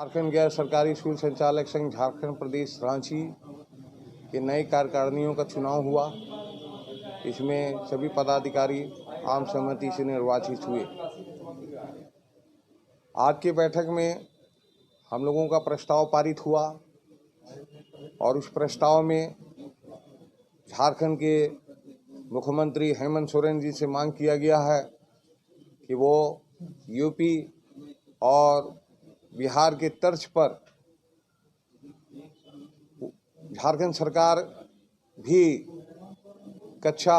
झारखंड गैर सरकारी स्कूल संचालक संघ झारखंड प्रदेश रांची के नए कार्यकारिणियों का चुनाव हुआ। इसमें सभी पदाधिकारी आम सहमति से निर्वाचित हुए। आज की बैठक में हम लोगों का प्रस्ताव पारित हुआ और उस प्रस्ताव में झारखंड के मुख्यमंत्री हेमंत सोरेन जी से मांग किया गया है कि वो यूपी और बिहार के तर्ज पर झारखंड सरकार भी कक्षा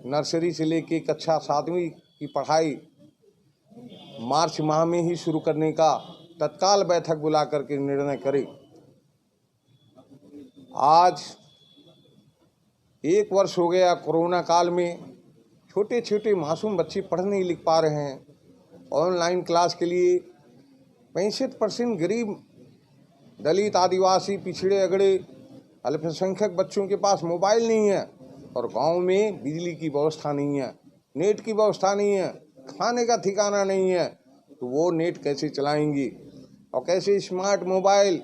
नर्सरी से लेकर कक्षा 7वीं की पढ़ाई मार्च माह में ही शुरू करने का तत्काल बैठक बुला करके निर्णय करे। आज 1 वर्ष हो गया कोरोना काल में, छोटे छोटे मासूम बच्चे पढ़ नहीं लिख पा रहे हैं। ऑनलाइन क्लास के लिए 65% गरीब, दलित, आदिवासी, पिछड़े अगड़े, अल्पसंख्यक बच्चों के पास मोबाइल नहीं है और गांव में बिजली की व्यवस्था नहीं है, नेट की व्यवस्था नहीं है, खाने का ठिकाना नहीं है, तो वो नेट कैसे चलाएंगी और कैसे स्मार्ट मोबाइल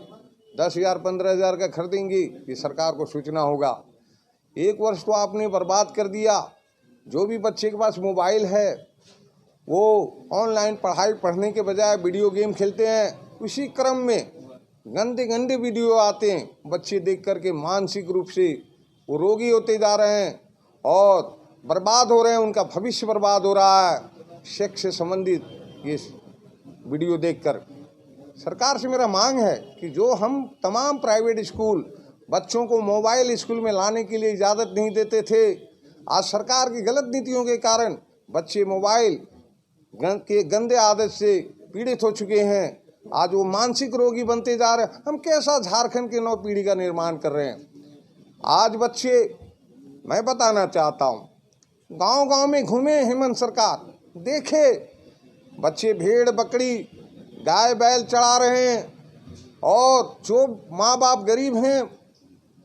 10,000 15,000 का खरीदेंगी, ये सरकार को सोचना होगा। 1 वर्ष तो आपने बर्बाद कर दिया। जो भी बच्चे के पास मोबाइल है वो ऑनलाइन पढ़ाई पढ़ने के बजाय वीडियो गेम खेलते हैं। उसी क्रम में गंदे गंदे वीडियो आते हैं, बच्चे देख करके मानसिक रूप से वो रोगी होते जा रहे हैं और बर्बाद हो रहे हैं, उनका भविष्य बर्बाद हो रहा है सेक्स से संबंधित ये वीडियो देखकर। सरकार से मेरा मांग है कि जो हम तमाम प्राइवेट स्कूल बच्चों को मोबाइल स्कूल में लाने के लिए इजाज़त नहीं देते थे, आज सरकार की गलत नीतियों के कारण बच्चे मोबाइल के गंदे आदत से पीड़ित हो चुके हैं। आज वो मानसिक रोगी बनते जा रहे हैं। हम कैसा झारखंड की नव पीढ़ी का निर्माण कर रहे हैं। आज बच्चे, मैं बताना चाहता हूँ, गांव गांव में घूमे हेमंत सरकार, देखे बच्चे भेड़ बकरी गाय बैल चढ़ा रहे हैं और जो माँ बाप गरीब हैं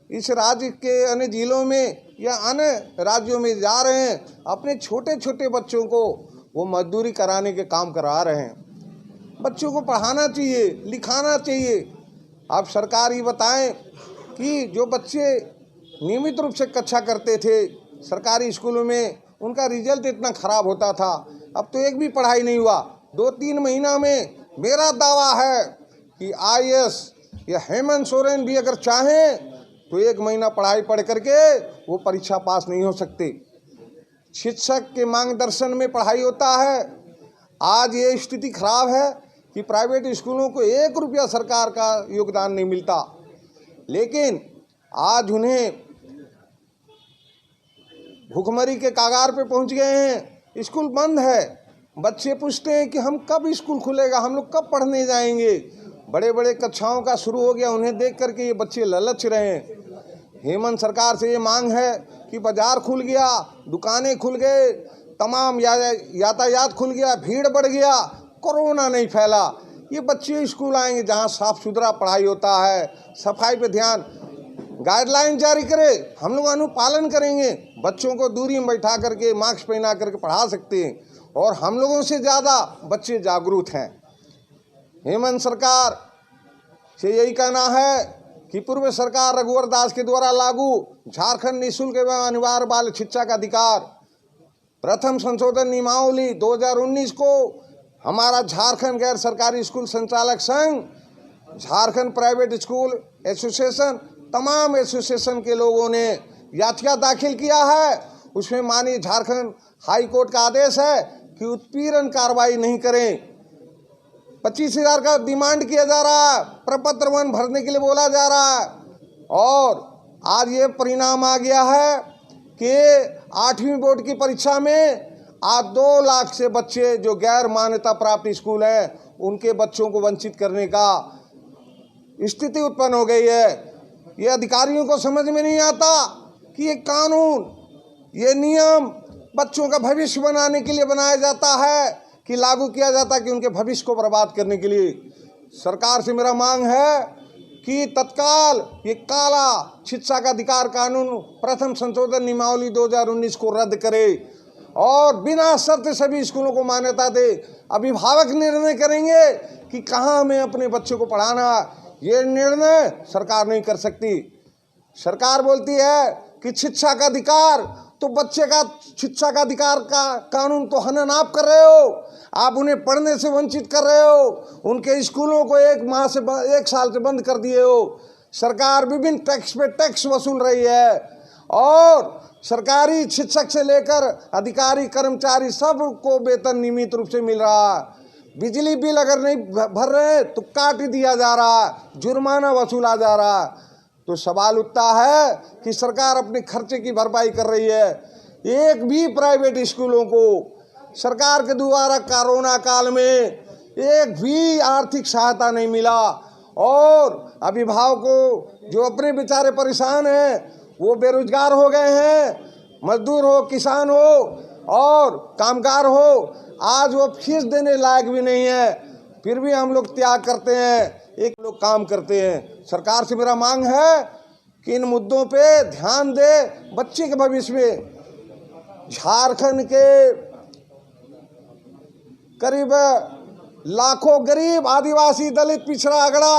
इस राज्य के अन्य जिलों में या अन्य राज्यों में जा रहे हैं, अपने छोटे छोटे बच्चों को वो मजदूरी कराने के काम करा रहे हैं। बच्चों को पढ़ाना चाहिए, लिखाना चाहिए। आप सरकार ये बताएं कि जो बच्चे नियमित रूप से कक्षा करते थे सरकारी स्कूलों में, उनका रिजल्ट इतना खराब होता था, अब तो एक भी पढ़ाई नहीं हुआ। 2-3 महीना में मेरा दावा है कि IAS या हेमंत सोरेन भी अगर चाहें तो 1 महीना पढ़ाई पढ़ करके वो परीक्षा पास नहीं हो सकते। शिक्षक के मार्गदर्शन में पढ़ाई होता है। आज ये स्थिति खराब है कि प्राइवेट स्कूलों को 1 रुपया सरकार का योगदान नहीं मिलता, लेकिन आज उन्हें भुखमरी के कगार पे पहुंच गए हैं। स्कूल बंद है, बच्चे पूछते हैं कि हम कब स्कूल खुलेगा, हम लोग कब पढ़ने जाएंगे। बड़े बड़े कक्षाओं का शुरू हो गया, उन्हें देख करके ये बच्चे ललच रहे हैं। हेमंत सरकार से ये मांग है कि बाजार खुल गया, दुकानें खुल गए, तमाम यातायात खुल गया, भीड़ बढ़ गया, कोरोना नहीं फैला। ये बच्चे स्कूल आएंगे जहाँ साफ सुथरा पढ़ाई होता है, सफाई पे ध्यान, गाइडलाइन जारी करे, हम लोग अनुपालन करेंगे। बच्चों को दूरी में बैठा करके मास्क पहना करके पढ़ा सकते हैं और हम लोगों से ज़्यादा बच्चे जागरूक हैं। हेमंत सरकार से यही कहना है कि पूर्व सरकार रघुवर दास के द्वारा लागू झारखंड निःशुल्क एवं अनिवार्य बाल शिक्षा का अधिकार प्रथम संशोधन नियमावली 2019 को हमारा झारखंड गैर सरकारी स्कूल संचालक संघ, झारखंड प्राइवेट स्कूल एसोसिएशन, तमाम एसोसिएशन के लोगों ने याचिका दाखिल किया है। उसमें माननीय झारखंड हाई कोर्ट का आदेश है कि उत्पीड़न कार्रवाई नहीं करें। 25,000 का डिमांड किया जा रहा है, प्रपत्र 1 भरने के लिए बोला जा रहा है और आज ये परिणाम आ गया है कि 8वीं बोर्ड की परीक्षा में आज 2 लाख से बच्चे जो गैर मान्यता प्राप्त स्कूल हैं उनके बच्चों को वंचित करने का स्थिति उत्पन्न हो गई है। ये अधिकारियों को समझ में नहीं आता कि ये कानून, ये नियम बच्चों का भविष्य बनाने के लिए बनाया जाता है कि लागू किया जाता है कि उनके भविष्य को बर्बाद करने के लिए। सरकार से मेरा मांग है कि तत्काल ये काला शिक्षा का अधिकार कानून प्रथम संशोधन नियमावली 2019 को रद्द करे और बिना शर्त सभी स्कूलों को मान्यता दे। अभिभावक निर्णय करेंगे कि कहाँ हमें अपने बच्चे को पढ़ाना, ये निर्णय सरकार नहीं कर सकती। सरकार बोलती है कि शिक्षा का अधिकार, तो बच्चे का शिक्षा का अधिकार का कानून तो हनन आप कर रहे हो। आप उन्हें पढ़ने से वंचित कर रहे हो, उनके स्कूलों को 1 साल से बंद कर दिए हो। सरकार विभिन्न टैक्स पे टैक्स वसूल रही है और सरकारी शिक्षक से लेकर अधिकारी कर्मचारी सबको वेतन नियमित रूप से मिल रहा। बिजली बिल अगर नहीं भर रहे तो काट दिया जा रहा, जुर्माना वसूला जा रहा। तो सवाल उठता है कि सरकार अपने खर्चे की भरपाई कर रही है। एक भी प्राइवेट स्कूलों को सरकार के द्वारा कोरोना काल में एक भी आर्थिक सहायता नहीं मिला और अभिभावकों जो अपने बेचारे परेशान हैं, वो बेरोजगार हो गए हैं। मजदूर हो, किसान हो और कामगार हो, आज वो फीस देने लायक भी नहीं है, फिर भी हम लोग त्याग करते हैं, एक लोग काम करते हैं। सरकार से मेरा मांग है कि इन मुद्दों पे ध्यान दे, बच्चे के भविष्य में। झारखंड के करीब लाखों गरीब, आदिवासी, दलित, पिछड़ा, अगड़ा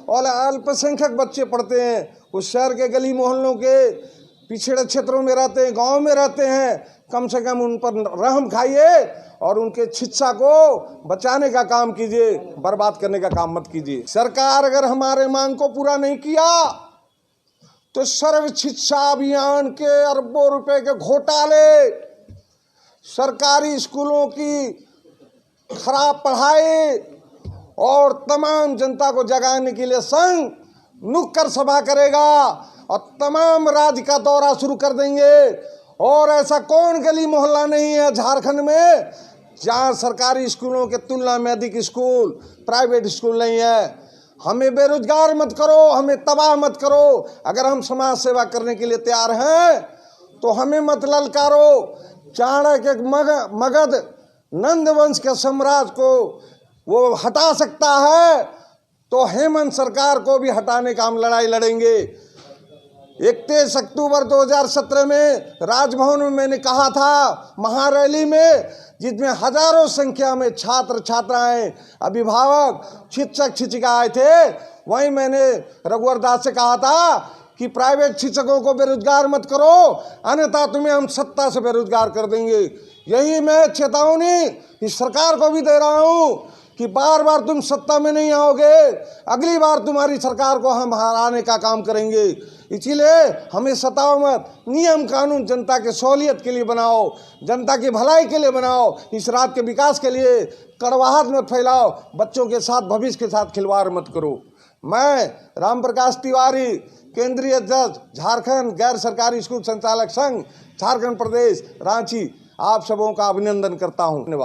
और अल्पसंख्यक बच्चे पढ़ते हैं। उस शहर के गली मोहल्लों के पिछड़े क्षेत्रों में रहते हैं, गांव में रहते हैं। कम से कम उन पर रहम खाइए और उनके शिक्षा को बचाने का काम कीजिए, बर्बाद करने का काम मत कीजिए। सरकार अगर हमारे मांग को पूरा नहीं किया तो सर्व शिक्षा अभियान के अरबों रुपए के घोटाले, सरकारी स्कूलों की खराब पढ़ाई और तमाम जनता को जगाने के लिए संघ नुक्कड़ सभा करेगा और तमाम राज्य का दौरा शुरू कर देंगे। और ऐसा कौन गली मोहल्ला नहीं है झारखंड में जहां सरकारी स्कूलों के तुलना में अधिक स्कूल, प्राइवेट स्कूल नहीं है। हमें बेरोजगार मत करो, हमें तबाह मत करो। अगर हम समाज सेवा करने के लिए तैयार हैं तो हमें मत ललकारो। चाणक्य मगध नंद वंश के साम्राज्य को वो हटा सकता है तो हेमंत सरकार को भी हटाने का हम लड़ाई लड़ेंगे। 31 अक्टूबर 2017 में राजभवन में मैंने कहा था, महारैली में, जिसमें हजारों संख्या में छात्र छात्राएं, अभिभावक, शिक्षक शिक्षिका आए थे, वहीं मैंने रघुवर दास से कहा था कि प्राइवेट शिक्षकों को बेरोजगार मत करो, अन्यथा तुम्हें हम सत्ता से बेरोजगार कर देंगे। यही मैं चेतावनी इस सरकार को भी दे रहा हूँ कि बार बार तुम सत्ता में नहीं आओगे, अगली बार तुम्हारी सरकार को हम हराने का काम करेंगे। इसीलिए हमें सताओ मत, नियम कानून जनता के सहूलियत के लिए बनाओ, जनता की भलाई के लिए बनाओ, इस राज्य के विकास के लिए कड़वाहट मत फैलाओ, बच्चों के साथ, भविष्य के साथ खिलवाड़ मत करो। मैं राम प्रकाश तिवारी, केंद्रीय जज, झारखंड गैर सरकारी स्कूल संचालक संघ, झारखंड प्रदेश, रांची, आप सबों का अभिनंदन करता हूँ। धन्यवाद।